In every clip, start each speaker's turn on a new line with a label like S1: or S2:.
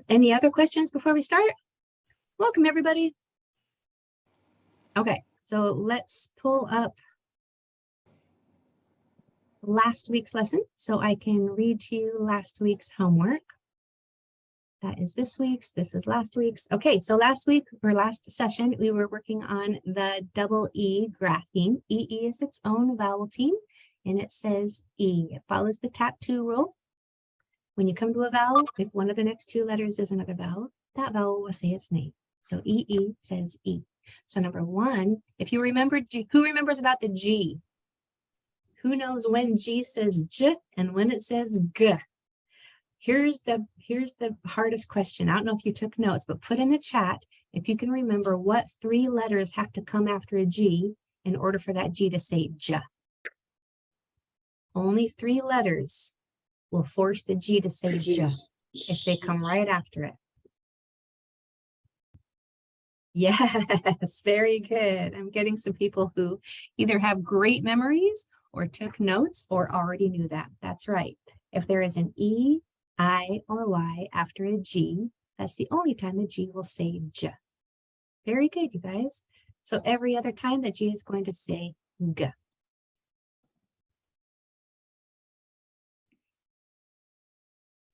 S1: Any other questions before we start? Welcome, everybody. Okay, so let's pull up last week's lesson so I can read to you last week's homework. That is this week's, this is last week's. Okay, so last week or last session, we were working on the double E grapheme. EE is its own vowel team, and it says E. It follows the tap 2 rule. When you come to a vowel, if one of the next two letters is another vowel, that vowel will say its name. So EE says E. So number one, if you remember, who remembers about the G? Who knows when G says J and when it says G? Here's the hardest question. I don't know if you took notes, but put in the chat if you can remember what 3 letters have to come after a G in order for that G to say J. Only 3 letters will force the G to say J if they come right after it. Yes, very good. I'm getting some people who either have great memories or took notes or already knew that. That's right. If there is an E, I, or Y after a G, that's the only time the G will say J. Very good, you guys. So every other time the G is going to say G.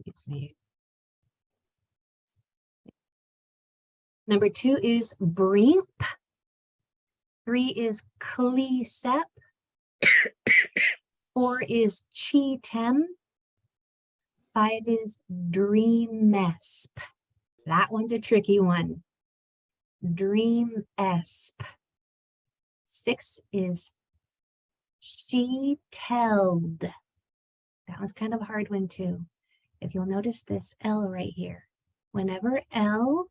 S1: It's me. Number 2 is brimp. 3 is clecep. 4 is cheatem. 5 is dreamesp. That one's a tricky one. Dreamesp. 6 is she-telled. That one's kind of a hard one too. If you'll notice this L right here, whenever L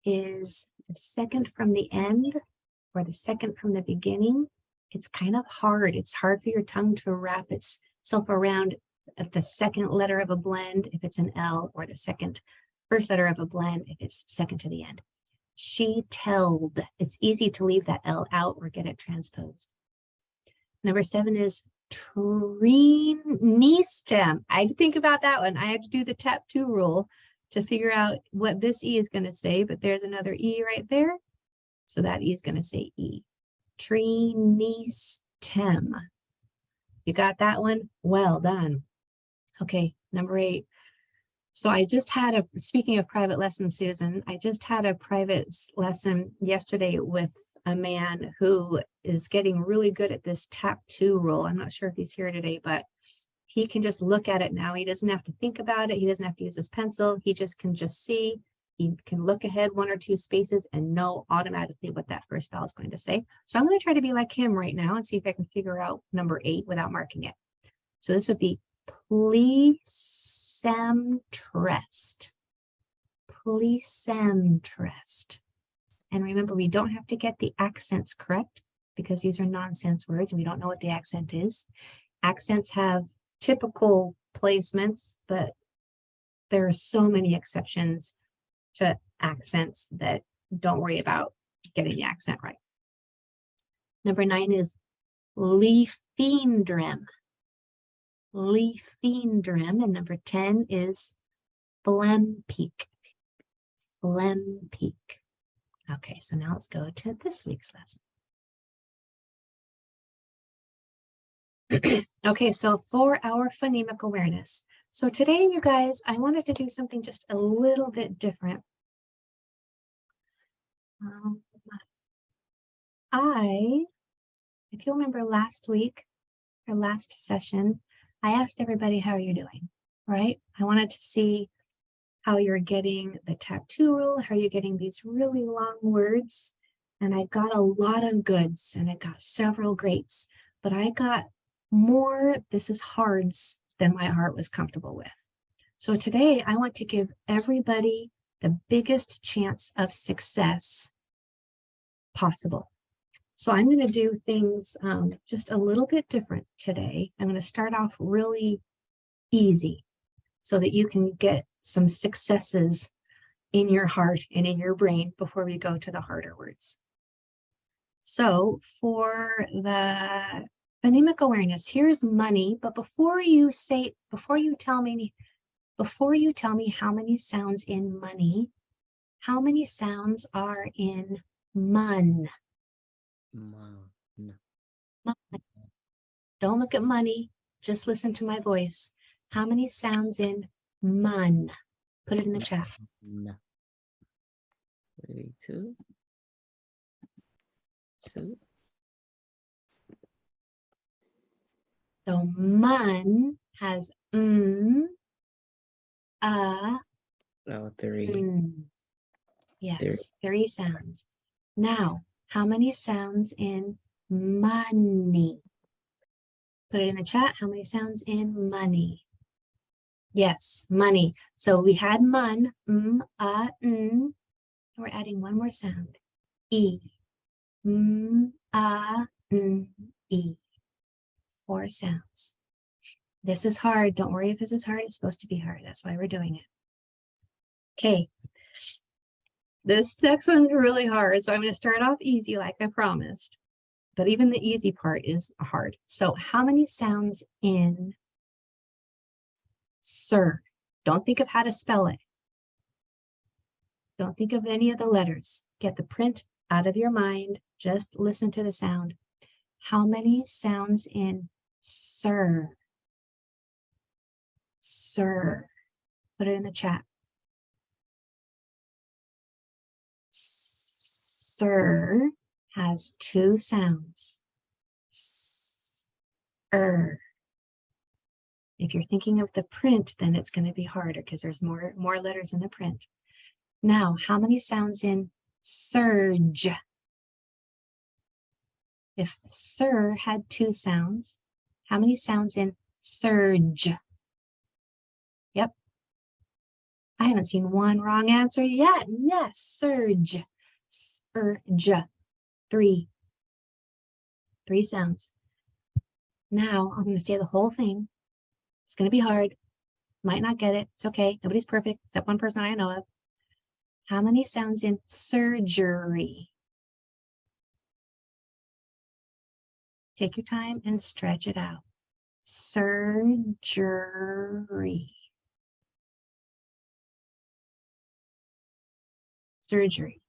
S1: is the second from the end or the second from the beginning, it's kind of hard. It's hard for your tongue to wrap itself around at the second letter of a blend if it's an L, or the first letter of a blend if it's second to the end. She-telled. It's easy to leave that L out or get it transposed. Number 7 is treenestem. I had to think about that one. I had to do the tap 2 rule to figure out what this E is going to say, but there's another E right there. So that E is going to say E. Treenestem. You got that one? Well done. Okay, number 8. So I just had speaking of private lessons, Susan, I just had a private lesson yesterday with a man who is getting really good at this tap 2 rule. I'm not sure if he's here today, but he can just look at it now. He doesn't have to think about it. He doesn't have to use his pencil. He can just see. He can look ahead 1 or 2 spaces and know automatically what that first vowel is going to say. So I'm going to try to be like him right now and see if I can figure out number 8 without marking it. So this would be pleisemtrest. Pleisemtrest. And remember, we don't have to get the accents correct because these are nonsense words and we don't know what the accent is. Accents have typical placements, but there are so many exceptions to accents that don't worry about getting the accent right. Number 9 is leafendrim. Leafendrim. And number 10 is phlegmpeak. Phlegmpeak. Okay, so now let's go to this week's lesson. Okay, so for our phonemic awareness. So today, you guys, I wanted to do something just a little bit different. If you remember last week, or last session, I asked everybody, how are you doing, right? I wanted to see how you're getting the tap 2 rule, how you're getting these really long words. And I got a lot of goods and I got several greats, but I got more this is hards than my heart was comfortable with. So today I want to give everybody the biggest chance of success possible. So I'm going to do things just a little bit different today. I'm going to start off really easy so that you can get some successes in your heart and in your brain before we go to the harder words. So for the phonemic awareness, here's money, but before you tell me before you tell me how many sounds in money, how many sounds are in mun?
S2: Mon.
S1: Mun. Don't look at money, just listen to my voice. How many sounds in mun? Put it in the chat.
S2: No. Ready, two.
S1: So mun has
S2: Oh, three.
S1: Yes, three sounds. Now, how many sounds in money? Put it in the chat. How many sounds in money? Yes, money. So we had mun, n. And we're adding one more sound. E. N, E. 4 sounds. This is hard. Don't worry if this is hard. It's supposed to be hard. That's why we're doing it. Okay. This next one's really hard. So I'm going to start off easy like I promised. But even the easy part is hard. So how many sounds in sir? Don't think of how to spell it. Don't think of any of the letters. Get the print out of your mind. Just listen to the sound. How many sounds in sir? Sir. Put it in the chat. Sir has 2 sounds. Sir. If you're thinking of the print, then it's going to be harder because there's more letters in the print. Now, how many sounds in surge? If sir had 2 sounds, how many sounds in surge? Yep. I haven't seen one wrong answer yet. Yes, surge. Surge. 3. 3 sounds. Now, I'm going to say the whole thing. It's going to be hard. Might not get it. It's okay. Nobody's perfect, except one person I know of. How many sounds in surgery? Take your time and stretch it out. Surgery. Surgery.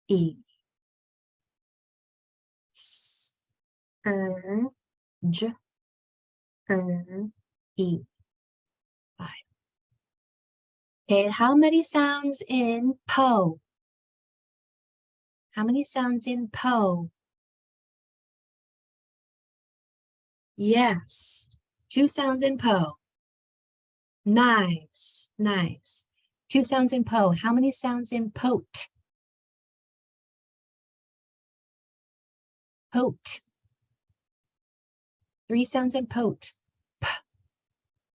S1: E. E. 5. Okay, how many sounds in po? How many sounds in po? Yes, 2 sounds in po. Nice, nice. 2 sounds in po. How many sounds in pote? Pote. 3 sounds in pote. P,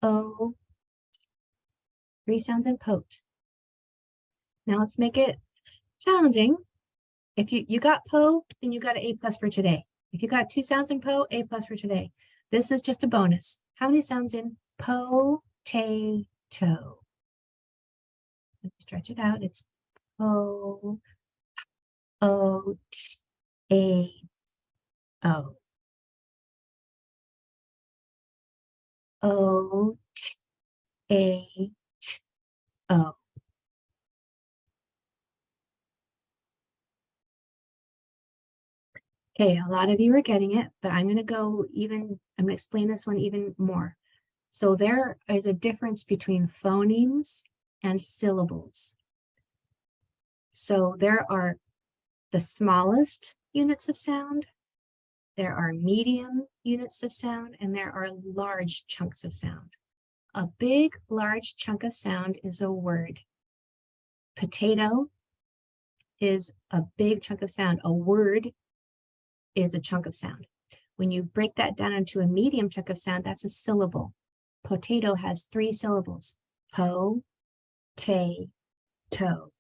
S1: O. 3 sounds in pote. Now let's make it challenging. If you got po, then you got an A+ for today. If you got 2 sounds in po, A+ for today. This is just a bonus. How many sounds in potato? Stretch it out. It's po, o, t, a, o. O, t, a, t, o. Okay, a lot of you are getting it, but I'm going to explain this one even more. So there is a difference between phonemes and syllables. So there are the smallest units of sound, there are medium units of sound, and there are large chunks of sound. A big, large chunk of sound is a word. Potato is a big chunk of sound. A word is a chunk of sound. When you break that down into a medium chunk of sound, that's a syllable. Potato has 3 syllables. Po, te, to.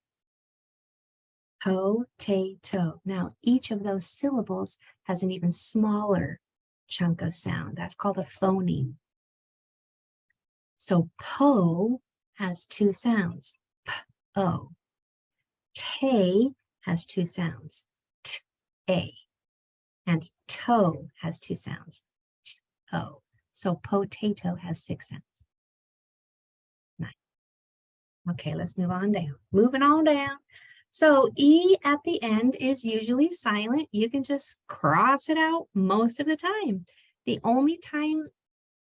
S1: Potato. Now, each of those syllables has an even smaller chunk of sound. That's called a phoneme. So po has 2 sounds. P-o. Te has 2 sounds. T-a. And toe has 2 sounds. Toe. So potato has 6 sounds. Nice. Okay, let's move on down. Moving on down. So E at the end is usually silent. You can just cross it out most of the time. The only time,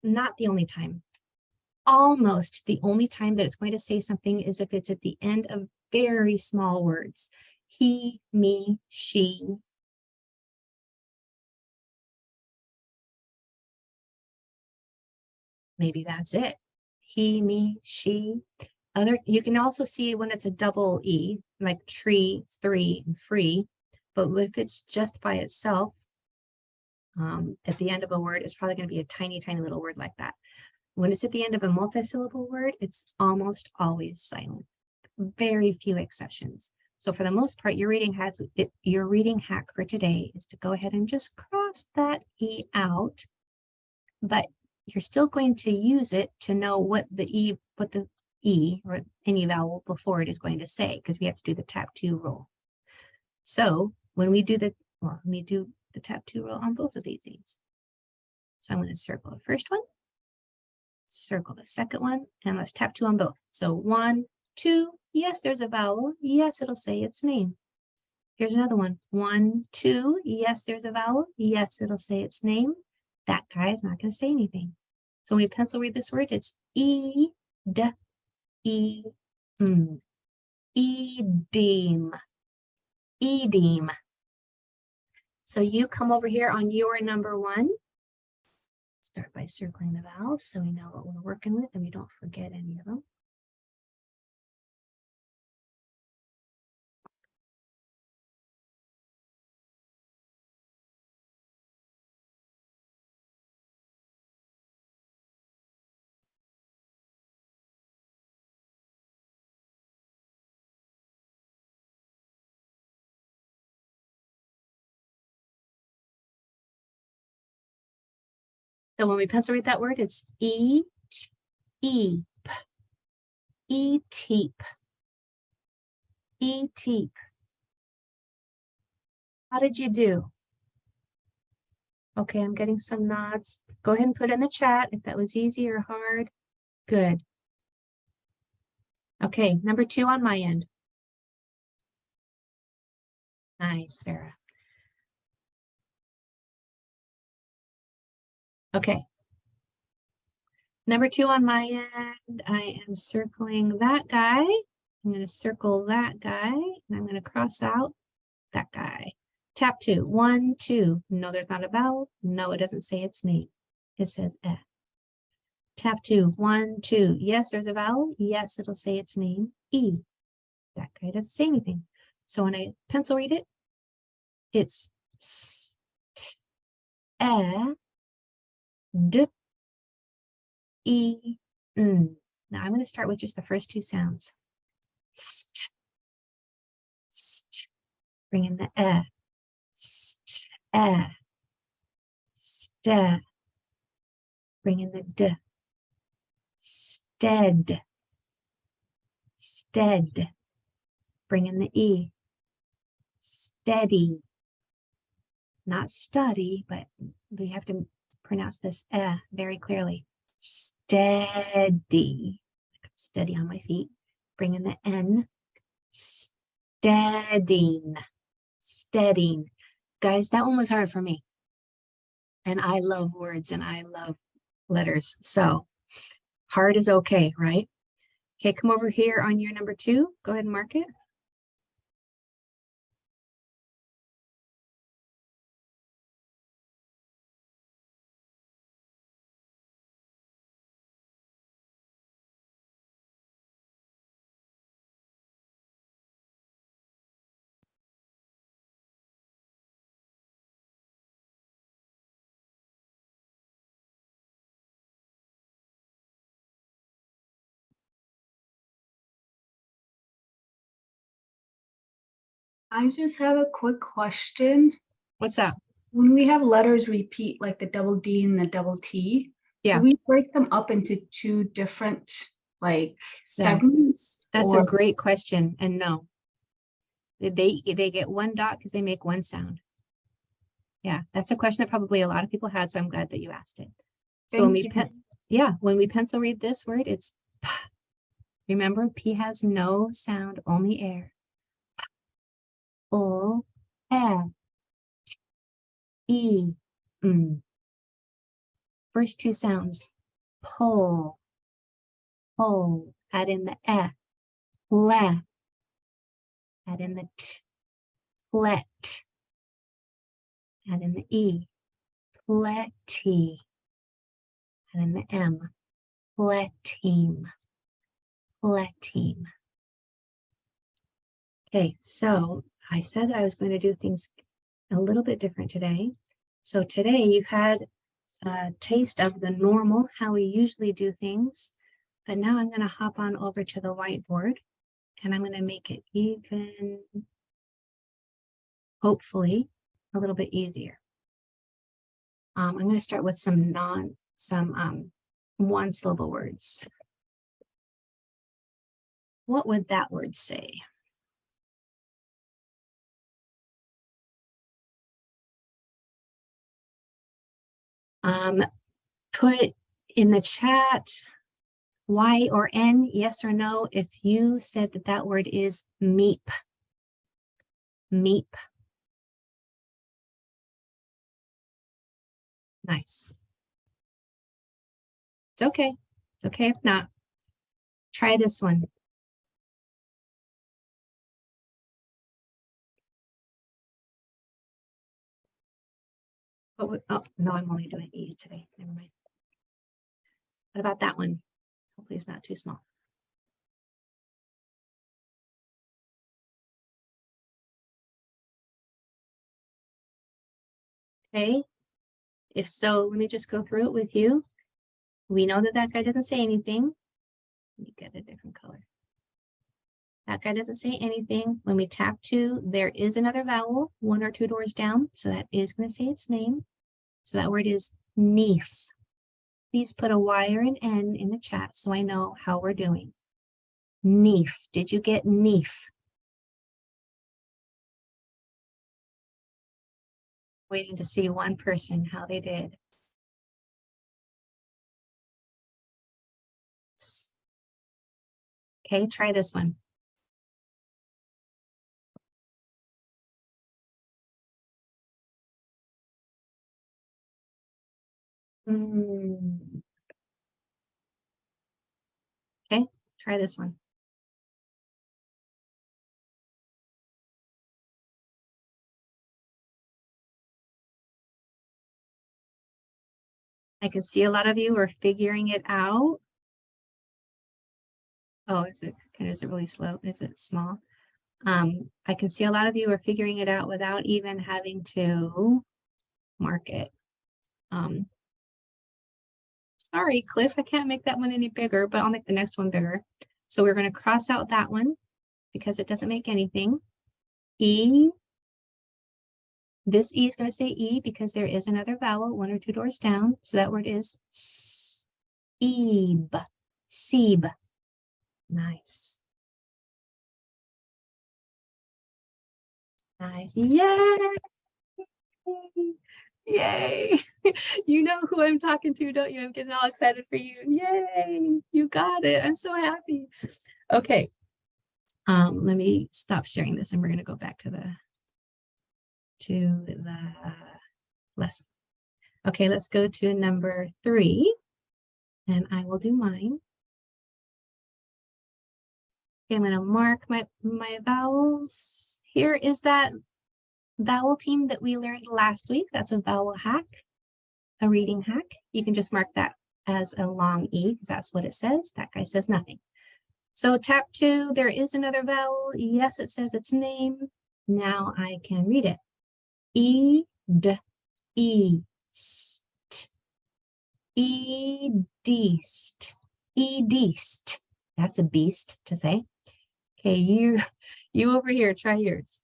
S1: not the only time, almost the only time that it's going to say something is if it's at the end of very small words. He, me, she. Maybe that's it. He, me, she. You can also see when it's a double E, like tree, 3, and free. But if it's just by itself, at the end of a word, it's probably going to be a tiny, tiny little word like that. When it's at the end of a multisyllable word, it's almost always silent. Very few exceptions. So for the most part, your reading hack for today is to go ahead and just cross that E out, but you're still going to use it to know what the E or any vowel before it is going to say, because we have to do the tap 2 rule. So when we do the tap 2 rule on both of these E's. So I'm going to circle the first one, circle the second one, and let's tap 2 on both. So 1, 2, yes, there's a vowel. Yes, it'll say its name. Here's another one. 1, 2, yes, there's a vowel. Yes, it'll say its name. That guy is not going to say anything. So when we pencil read this word, it's E, D, E, M. Edeem. Edeem. So you come over here on your number 1. Start by circling the vowels so we know what we're working with and we don't forget any of them. So when we pencil read that word, it's eat, eep, eat-eep, eat-eep. How did you do? Okay, I'm getting some nods. Go ahead and put in the chat if that was easy or hard. Good. Okay, number 2 on my end. Nice, Farah. Okay. Number 2 on my end, I am circling that guy. I'm going to circle that guy, and I'm going to cross out that guy. Tap 2. 1, 2. No, there's not a vowel. No, it doesn't say its name. It says eh. Tap 2. 1, 2. Yes, there's a vowel. Yes, it'll say its name. E. That guy doesn't say anything. So when I pencil read it, it's st, d, e, n. Now I'm going to start with just the first 2 sounds. St, st. Bring in the eh. St, eh. St. Bring in the d. Stead. Stead. Bring in the e. Steady. Not study, but we have to pronounce this eh very clearly. Steady. Steady on my feet. Bring in the n. Steading. Steading. Guys, that one was hard for me. And I love words and I love letters. So hard is okay, right? Okay, come over here on your number 2. Go ahead and mark it.
S3: I just have a quick question.
S1: What's up?
S3: When we have letters repeat, like the double D and the double T,
S1: Yeah.
S3: do we break them up into 2 different like segments?
S1: That's a great question. And no, they get 1 dot because they make 1 sound. Yeah, that's a question that probably a lot of people had, so I'm glad that you asked it. So when
S3: Thank
S1: we
S3: you.
S1: when we pencil read this word, it's p. Remember, P has no sound, only air. O, E, First two sounds, pull, pull. Add in the le. Add in the t, let. Add in the E, pletty. Add in the M, pletteam, pletteam. Okay, so I said I was going to do things a little bit different today. So today you've had a taste of the normal, how we usually do things, but now I'm going to hop on over to the whiteboard and I'm going to make it even, hopefully, a little bit easier. I'm going to start with some one syllable words. What would that word say? Put in the chat Y or N, yes or no, if you said that that word is meep. Meep. Nice. It's okay. It's okay if not. Try this one. Oh, no, I'm only doing E's today. Never mind. What about that one? Hopefully it's not too small. Okay. If so, let me just go through it with you. We know that that guy doesn't say anything. Let me get a different color. That guy doesn't say anything. When we tap two, there is another vowel, one or two doors down. So that is going to say its name. So that word is niece. Please put a Y or an N in the chat so I know how we're doing. Neef. Did you get neef? Waiting to see one person, how they did. Okay, try this one. Okay, try this one. I can see a lot of you are figuring it out. Oh, is it really slow? Is it small? I can see a lot of you are figuring it out without even having to mark it. Sorry, Cliff, I can't make that one any bigger, but I'll make the next one bigger. So we're going to cross out that one because it doesn't make anything. E. This E is going to say E because there is another vowel, one or two doors down. So that word is seeb. Seeb. Nice. Nice. Yay! Yay! You know who I'm talking to, don't you? I'm getting all excited for you. Yay! You got it. I'm so happy. Okay. Let me stop sharing this and we're going to go back to the lesson. Okay, let's go to number 3 and I will do mine. Okay, I'm going to mark my vowels. Here is that vowel team that we learned last week. That's a vowel hack, a reading hack. You can just mark that as a long E because that's what it says. That guy says nothing. So tap 2, there is another vowel. Yes, it says its name. Now I can read it. E-d, east, e-deast, e-deast. That's a beast to say. Okay, you over here, try yours.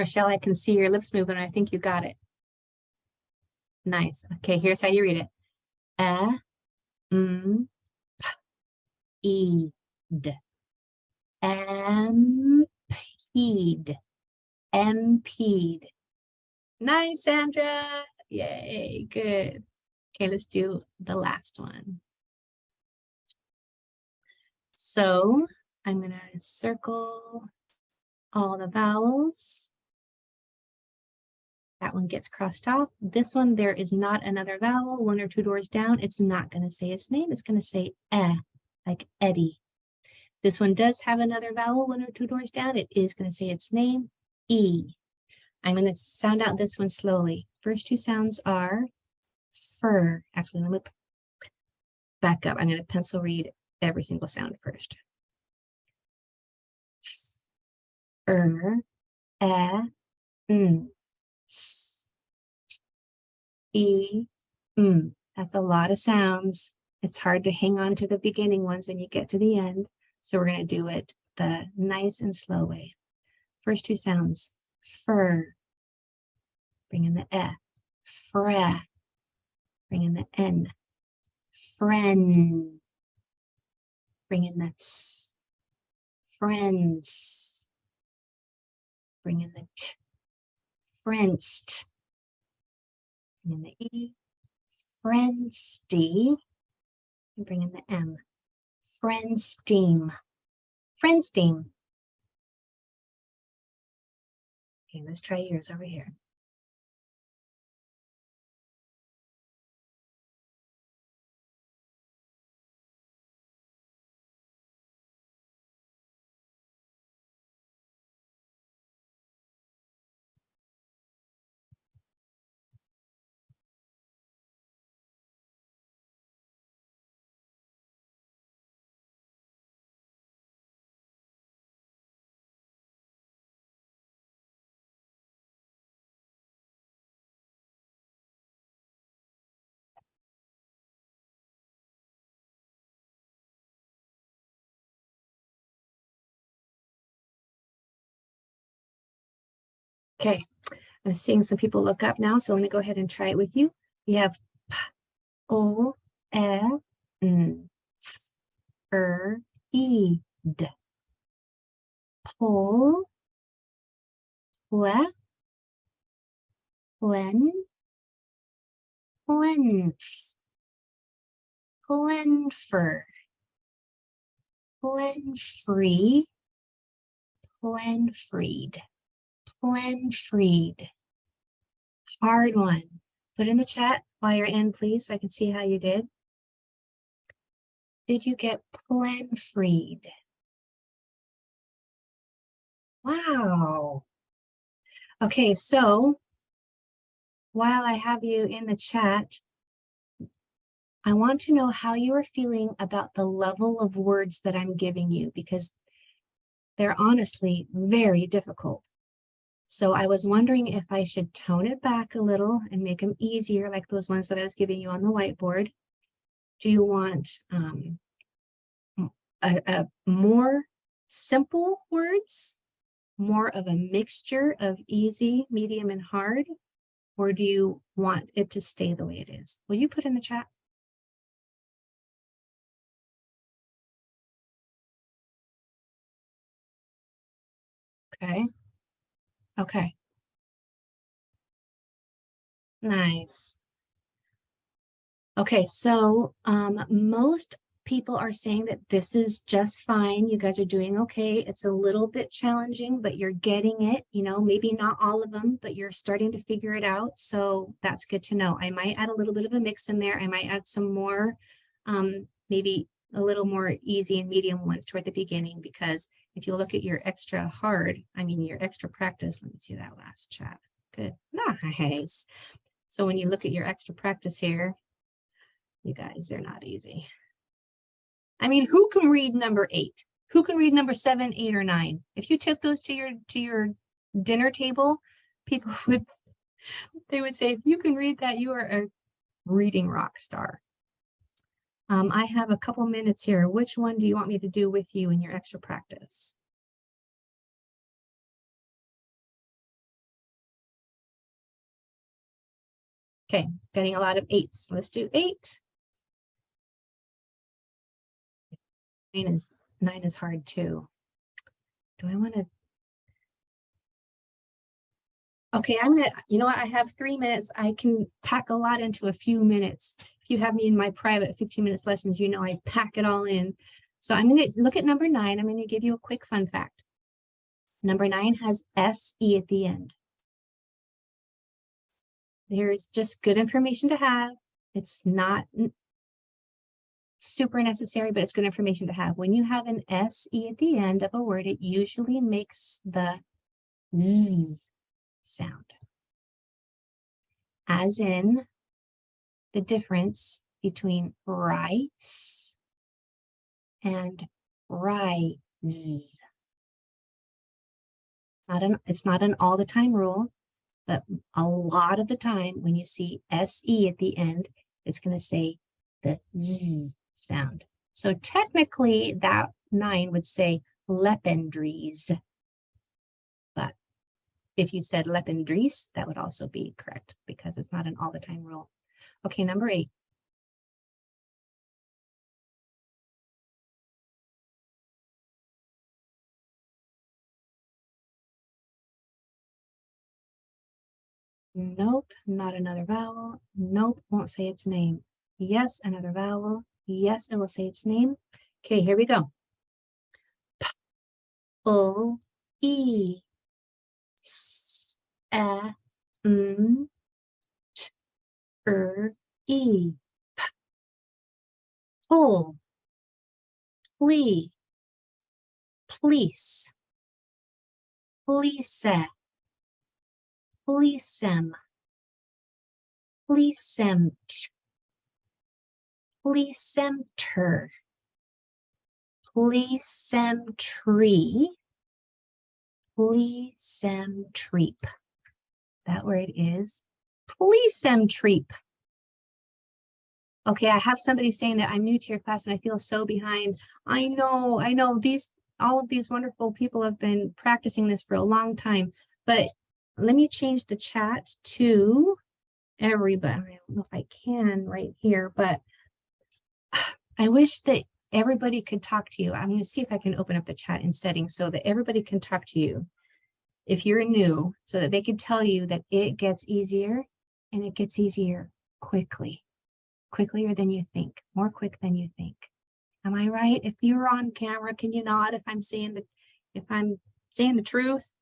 S1: Rochelle, I can see your lips moving. I think you got it. Nice. Okay, here's how you read it. M, E, D. Impede. Impede. Nice, Sandra. Yay, good. Okay, let's do the last one. So I'm going to circle all the vowels. That one gets crossed off. This one, there is not another vowel, 1 or 2 doors down. It's not going to say its name. It's going to say like Eddie. This one does have another vowel, 1 or 2 doors down. It is going to say its name, E. I'm going to sound out this one slowly. First 2 sounds are fur. Actually, let me back up. I'm going to pencil read every single sound first. E, That's a lot of sounds. It's hard to hang on to the beginning ones when you get to the end. So we're going to do it the nice and slow way. First 2 sounds, fur. Bring in the E. Fre. Bring in the N. Friend. Bring in the S. Friends. Bring in the T. Friendst. Bring in the E. Friendsty. And bring in the M. Friendsteam. Friendsteam. Okay, let's try yours over here. Okay, I'm seeing some people look up now, so let me go ahead and try it with you. We have P, O, E, N, S, E, D. Pull, ple, plen, plenf, plenfer, plenfree, plenfreed, plenfreed. Hard one. Put in the chat while you're in, please, so I can see how you did. Did you get plenfreed? Wow. Okay, so while I have you in the chat, I want to know how you are feeling about the level of words that I'm giving you, because they're honestly very difficult. So I was wondering if I should tone it back a little and make them easier, like those ones that I was giving you on the whiteboard. Do you want a more simple words, more of a mixture of easy, medium, and hard? Or do you want it to stay the way it is? Will you put in the chat? Okay. Okay. Nice. Okay, so most people are saying that this is just fine. You guys are doing okay. It's a little bit challenging, but you're getting it, you know, maybe not all of them, but you're starting to figure it out. So that's good to know. I might add a little bit of a mix in there. I might add some more, maybe a little more easy and medium ones toward the beginning, because if you look at your extra hard, I mean, your extra practice, let me see that last chat. Good. Nice. So when you look at your extra practice here, you guys, they're not easy. I mean, who can read number 8? Who can read number 7, 8, or 9? If you took those to your dinner table, people would, they would say, if you can read that, you are a reading rock star. I have a couple minutes here. Which one do you want me to do with you in your extra practice? Okay, getting a lot of 8s. Let's do 8. 9 is hard too. Do I want to? Okay, I'm gonna, you know what? I have 3 minutes. I can pack a lot into a few minutes. If you have me in my private 15 minutes lessons, you know I pack it all in. So I'm gonna look at number 9. I'm gonna give you a quick fun fact. Number 9 has SE at the end. There's just good information to have. It's not super necessary, but it's good information to have. When you have an SE at the end of a word, it usually makes the Z sound. As in the difference between rice and rise. It's not an all the time rule, but a lot of the time when you see SE at the end, it's going to say the Z sound. So technically that 9 would say lependries. But if you said lependries, that would also be correct because it's not an all the time rule. Okay, number 8. Nope, not another vowel. Nope, won't say its name. Yes, another vowel. Yes, it will say its name. Okay, here we go. P-O-E. S-E-N-T-R-E. Pull. Plea. Police. Police. Policem. Policem. Policemter. Policemtree. Policemtreep. That word is policemtreep. Okay, I have somebody saying that I'm new to your class and I feel so behind. I know, all of these wonderful people have been practicing this for a long time, but let me change the chat to everybody. I don't know if I can right here, but I wish that everybody could talk to you. I'm going to see if I can open up the chat in settings so that everybody can talk to you if you're new, so that they can tell you that it gets easier and it gets easier quickly, quicker than you think, more quick than you think. Am I right? If you're on camera, can you nod if I'm saying the truth?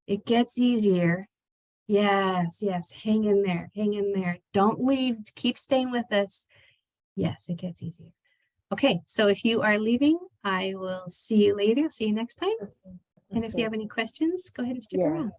S1: It gets easier. Yes, yes, hang in there, hang in there. Don't leave, keep staying with us. Yes, it gets easier. Okay, so if you are leaving, I will see you later. See you next time. And if you have any questions, go ahead and stick around.